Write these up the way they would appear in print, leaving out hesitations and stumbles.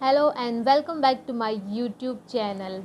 Hello and welcome back to my YouTube channel.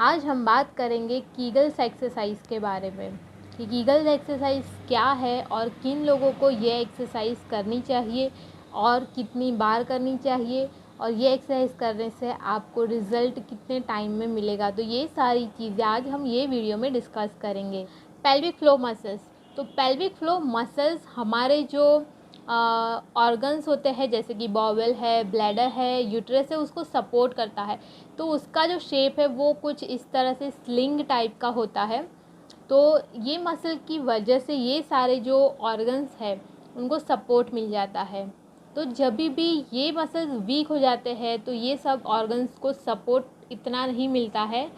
आज हम बात करेंगे कीगल्स एक्सरसाइज के बारे में कि कीगल्स एक्सरसाइज क्या है और किन लोगों को ये एक्सरसाइज करनी चाहिए और कितनी बार करनी चाहिए और ये एक्सरसाइज करने से आपको रिज़ल्ट कितने टाइम में मिलेगा। तो ये सारी चीज़ें आज हम ये वीडियो में डिस्कस करेंगे। Pelvic flow muscles. तो पेल्विक फ्लो मसल्स हमारे जो ऑर्गन्स होते हैं जैसे कि बॉवेल है, ब्लैडर है, यूट्रस है, उसको सपोर्ट करता है। तो उसका जो शेप है वो कुछ इस तरह से स्लिंग टाइप का होता है। तो ये मसल की वजह से ये सारे जो ऑर्गन्स है उनको सपोर्ट मिल जाता है। तो जब भी ये मसल्स वीक हो जाते हैं तो ये सब ऑर्गन्स को सपोर्ट इतना नहीं मिलता है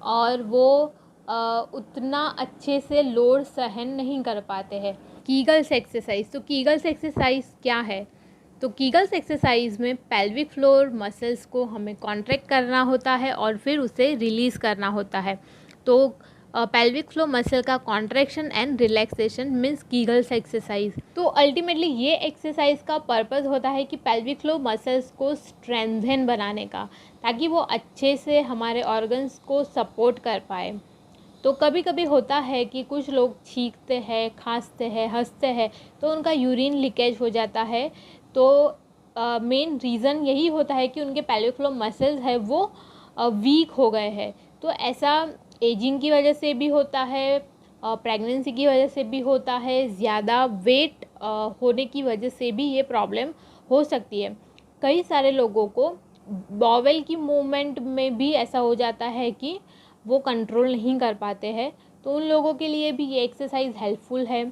और वो उतना अच्छे से लोड सहन नहीं कर पाते हैं। Kegels exercise. तो कीगल्स एक्सरसाइज क्या है? तो कीगल्स एक्सरसाइज में पेल्विक फ्लोर मसल्स को हमें कॉन्ट्रैक्ट करना होता है और फिर उसे रिलीज़ करना होता है। तो पेल्विक फ्लो मसल का contraction and relaxation means Kegels exercise. तो अल्टीमेटली ये एक्सरसाइज का पर्पस होता है कि पेल्विक फ्लो मसल्स को स्ट्रेंथन बनाने का, ताकि वो अच्छे से हमारे ऑर्गन्स को सपोर्ट कर पाए। तो कभी कभी होता है कि कुछ लोग छींकते हैं, खांसते हैं, हंसते हैं तो उनका यूरिन लीकेज हो जाता है। तो मेन रीज़न यही होता है कि उनके पेल्विक फ्लो मसल्स है वो वीक हो गए हैं। तो ऐसा एजिंग की वजह से भी होता है, प्रेगनेंसी की वजह से भी होता है, ज़्यादा वेट होने की वजह से भी ये प्रॉब्लम हो सकती है। कई सारे लोगों को बॉवेल की मूवमेंट में भी ऐसा हो जाता है कि वो कंट्रोल नहीं कर पाते हैं। तो उन लोगों के लिए भी ये एक्सरसाइज हेल्पफुल है।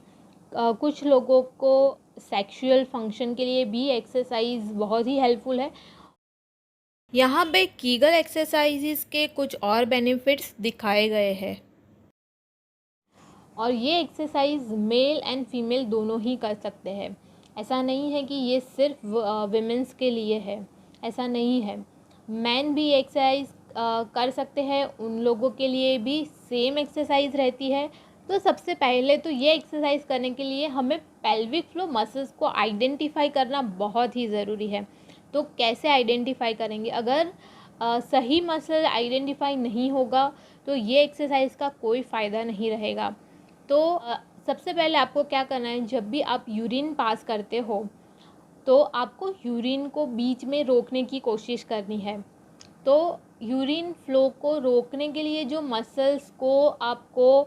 कुछ लोगों को सेक्सुअल फंक्शन के लिए भी एक्सरसाइज बहुत ही हेल्पफुल है। यहाँ पे कीगल एक्सरसाइजेस के कुछ और बेनिफिट्स दिखाए गए हैं और ये एक्सरसाइज मेल एंड फीमेल दोनों ही कर सकते हैं। ऐसा नहीं है कि ये सिर्फ विमेंस के लिए है, ऐसा नहीं है। मैन भी एक्सरसाइज कर सकते हैं, उन लोगों के लिए भी सेम एक्सरसाइज रहती है। तो सबसे पहले तो ये एक्सरसाइज करने के लिए हमें पेल्विक फ्लो मसल्स को आइडेंटिफाई करना बहुत ही ज़रूरी है। तो कैसे आइडेंटिफाई करेंगे? अगर सही मसल आइडेंटिफाई नहीं होगा तो ये एक्सरसाइज का कोई फ़ायदा नहीं रहेगा। तो सबसे पहले आपको क्या करना है, जब भी आप यूरिन पास करते हो तो आपको यूरिन को बीच में रोकने की कोशिश करनी है। तो यूरिन फ्लो को रोकने के लिए जो मसल्स को आपको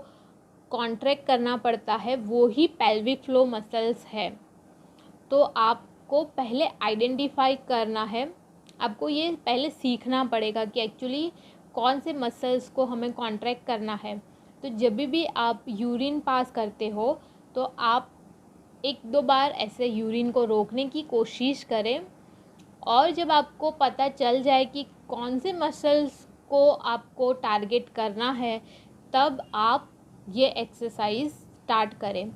कॉन्ट्रैक्ट करना पड़ता है वो ही पेल्विक फ्लो मसल्स है। तो आपको पहले आइडेंटिफाई करना है, आपको ये पहले सीखना पड़ेगा कि एक्चुअली कौन से मसल्स को हमें कॉन्ट्रैक्ट करना है। तो जब भी आप यूरिन पास करते हो तो आप एक दो बार ऐसे यूरिन को रोकने की कोशिश करें और जब आपको पता चल जाए कि कौन से मसल्स को आपको टारगेट करना है तब आप ये एक्सरसाइज स्टार्ट करें।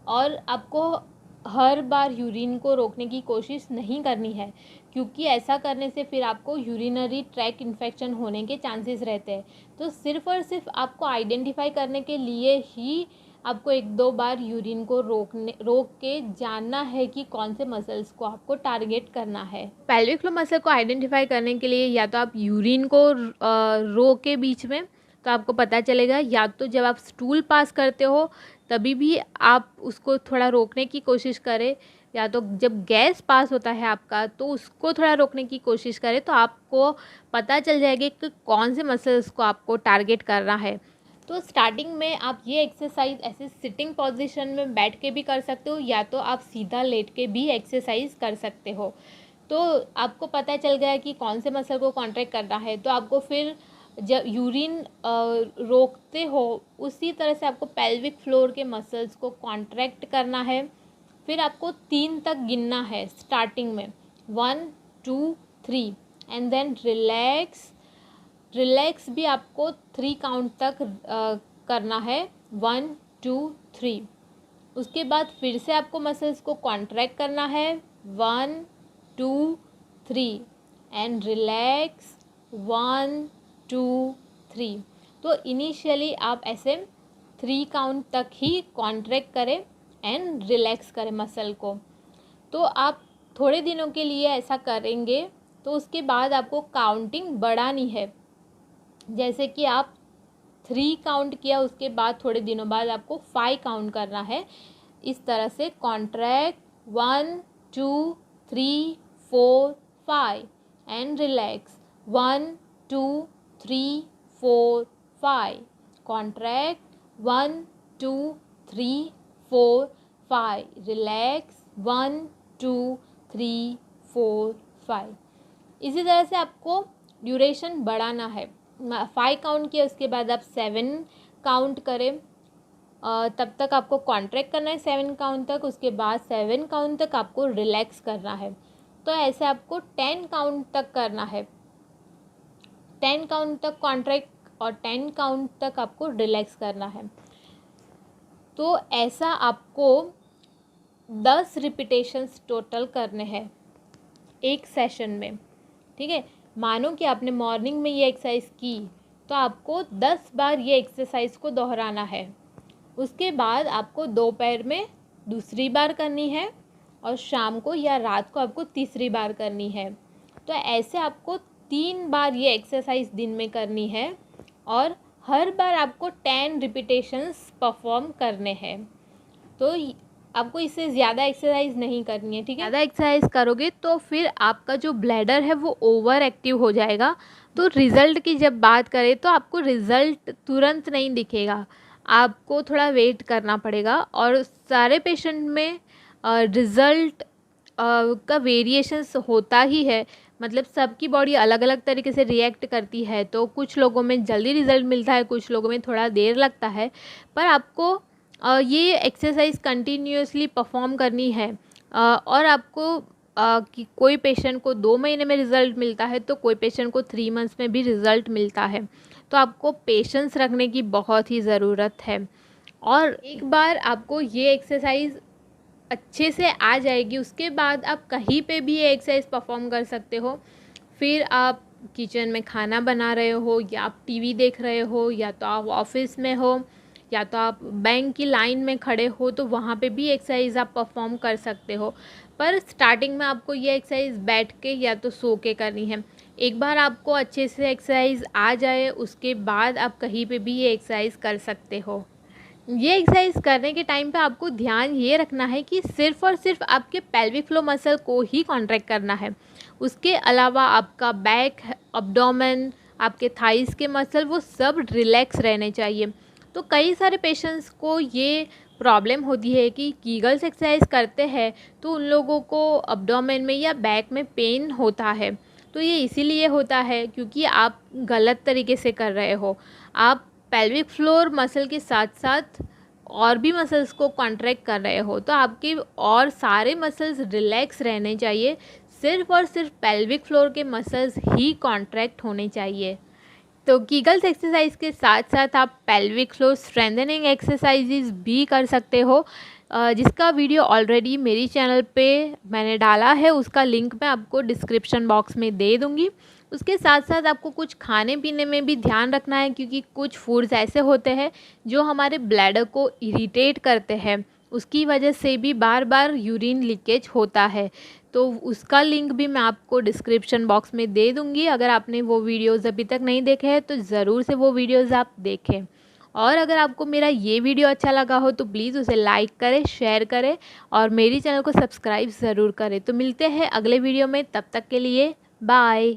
और आपको हर बार यूरिन को रोकने की कोशिश नहीं करनी है, क्योंकि ऐसा करने से फिर आपको यूरिनरी ट्रैक इन्फेक्शन होने के चांसेस रहते हैं। तो सिर्फ़ और सिर्फ आपको आइडेंटिफाई करने के लिए ही आपको एक दो बार यूरिन को रोक के जानना है कि कौन से मसल्स को आपको टारगेट करना है। पेल्विक फ्लो मसल को आइडेंटिफाई करने के लिए या तो आप यूरिन को रोक के बीच में, तो आपको पता चलेगा, या तो जब आप स्टूल पास करते हो तभी भी आप उसको थोड़ा रोकने की कोशिश करें, या तो जब गैस पास होता है आपका तो उसको थोड़ा रोकने की कोशिश करें। तो आपको पता चल जाएगा कि कौन से मसल्स को आपको टारगेट करना है। तो स्टार्टिंग में आप ये एक्सरसाइज ऐसे सिटिंग पोजीशन में बैठ के भी कर सकते हो, या तो आप सीधा लेट के भी एक्सरसाइज कर सकते हो। तो आपको पता चल गया कि कौन से मसल को कॉन्ट्रैक्ट करना है। तो आपको फिर जब यूरिन रोकते हो उसी तरह से आपको पेल्विक फ्लोर के मसल्स को कॉन्ट्रैक्ट करना है। फिर आपको 3 तक गिनना है स्टार्टिंग में, 1 2 3 एंड देन रिलैक्स भी आपको 3 काउंट तक करना है, 1 2 3। उसके बाद फिर से आपको मसल्स को कॉन्ट्रैक्ट करना है, 1 2 3 एंड रिलैक्स, 1 2 3। तो इनिशियली आप ऐसे 3 काउंट तक ही कॉन्ट्रैक्ट करें एंड रिलैक्स करें मसल को। तो आप थोड़े दिनों के लिए ऐसा करेंगे तो उसके बाद आपको काउंटिंग बढ़ानी है। जैसे कि आप 3 काउंट किया, उसके बाद थोड़े दिनों बाद आपको 5 काउंट करना है। इस तरह से contract 1 2 3 4 5 and relax 1 2 3 4 5 contract 1 2 3 4 5 relax 1 2 3 4 5। इसी तरह से आपको ड्यूरेशन बढ़ाना है। 5 काउंट किया, उसके बाद आप 7 काउंट करें, तब तक आपको कॉन्ट्रैक्ट करना है 7 काउंट तक। उसके बाद 7 काउंट तक आपको रिलैक्स करना है। तो ऐसे आपको 10 काउंट तक करना है। 10 काउंट तक कॉन्ट्रैक्ट और 10 काउंट तक आपको रिलैक्स करना है। तो ऐसा आपको 10 रिपीटेशंस टोटल करने हैं एक सेशन में, ठीक है। मानो कि आपने मॉर्निंग में ये एक्सरसाइज की, तो आपको 10 बार ये एक्सरसाइज को दोहराना है। उसके बाद आपको दोपहर में दूसरी बार करनी है और शाम को या रात को आपको तीसरी बार करनी है। तो ऐसे आपको 3 बार ये एक्सरसाइज दिन में करनी है और हर बार आपको 10 रिपीटेशंस परफॉर्म करने हैं। तो आपको इससे ज़्यादा एक्सरसाइज नहीं करनी है, ठीक है। ज़्यादा एक्सरसाइज करोगे तो फिर आपका जो ब्लैडर है वो ओवर एक्टिव हो जाएगा। तो रिज़ल्ट की जब बात करें तो आपको रिज़ल्ट तुरंत नहीं दिखेगा, आपको थोड़ा वेट करना पड़ेगा। और सारे पेशेंट में रिज़ल्ट का वेरिएशंस होता ही है, मतलब सबकी बॉडी अलग अलग तरीके से रिएक्ट करती है। तो कुछ लोगों में जल्दी रिज़ल्ट मिलता है, कुछ लोगों में थोड़ा देर लगता है। पर आपको ये एक्सरसाइज कंटिन्यूअसली परफॉर्म करनी है। और आपको कि कोई पेशेंट को 2 महीने में रिज़ल्ट मिलता है तो कोई पेशेंट को 3 मंथ्स में भी रिज़ल्ट मिलता है। तो आपको पेशेंस रखने की बहुत ही ज़रूरत है। और एक बार आपको ये एक्सरसाइज अच्छे से आ जाएगी, उसके बाद आप कहीं पे भी ये एक्सरसाइज परफॉर्म कर सकते हो। फिर आप किचन में खाना बना रहे हो, या आप टीवी देख रहे हो, या तो आप ऑफिस में हो, या तो आप बैंक की लाइन में खड़े हो, तो वहाँ पे भी एक्सरसाइज आप परफॉर्म कर सकते हो। पर स्टार्टिंग में आपको ये एक्सरसाइज बैठ के या तो सो के करनी है। एक बार आपको अच्छे से एक्सरसाइज आ जाए, उसके बाद आप कहीं पे भी ये एक्सरसाइज कर सकते हो। ये एक्सरसाइज करने के टाइम पे आपको ध्यान ये रखना है कि सिर्फ़ और सिर्फ आपके पेल्विक फ्लोर मसल को ही कॉन्ट्रैक्ट करना है। उसके अलावा आपका बैक, अब्डोमेन, आपके थाइस के मसल वो सब रिलैक्स रहने चाहिए। तो कई सारे पेशेंट्स को ये प्रॉब्लम होती है कि कीगल्स एक्सरसाइज करते हैं तो उन लोगों को अब्डोमेन में या बैक में पेन होता है। तो ये इसीलिए होता है क्योंकि आप गलत तरीके से कर रहे हो। आप पेल्विक फ्लोर मसल के साथ साथ और भी मसल्स को कॉन्ट्रैक्ट कर रहे हो। तो आपके और सारे मसल्स रिलैक्स रहने चाहिए, सिर्फ और सिर्फ पेल्विक फ्लोर के मसल्स ही कॉन्ट्रैक्ट होने चाहिए। तो कीगल्स एक्सरसाइज के साथ साथ आप पेल्विक फ्लोर स्ट्रेंथनिंग एक्सरसाइजेज भी कर सकते हो, जिसका वीडियो ऑलरेडी मेरी चैनल पे मैंने डाला है। उसका लिंक मैं आपको डिस्क्रिप्शन बॉक्स में दे दूँगी। उसके साथ साथ आपको कुछ खाने पीने में भी ध्यान रखना है, क्योंकि कुछ फूड्स ऐसे होते हैं जो हमारे ब्लैडर को इरिटेट करते हैं, उसकी वजह से भी बार बार यूरिन लीकेज होता है। तो उसका लिंक भी मैं आपको डिस्क्रिप्शन बॉक्स में दे दूँगी। अगर आपने वो वीडियोज़ अभी तक नहीं देखे हैं तो ज़रूर से वो वीडियोज़ आप देखें। और अगर आपको मेरा ये वीडियो अच्छा लगा हो तो प्लीज़ उसे लाइक करें, शेयर करें और मेरी चैनल को सब्सक्राइब ज़रूर करें। तो मिलते हैं अगले वीडियो में, तब तक के लिए बाय।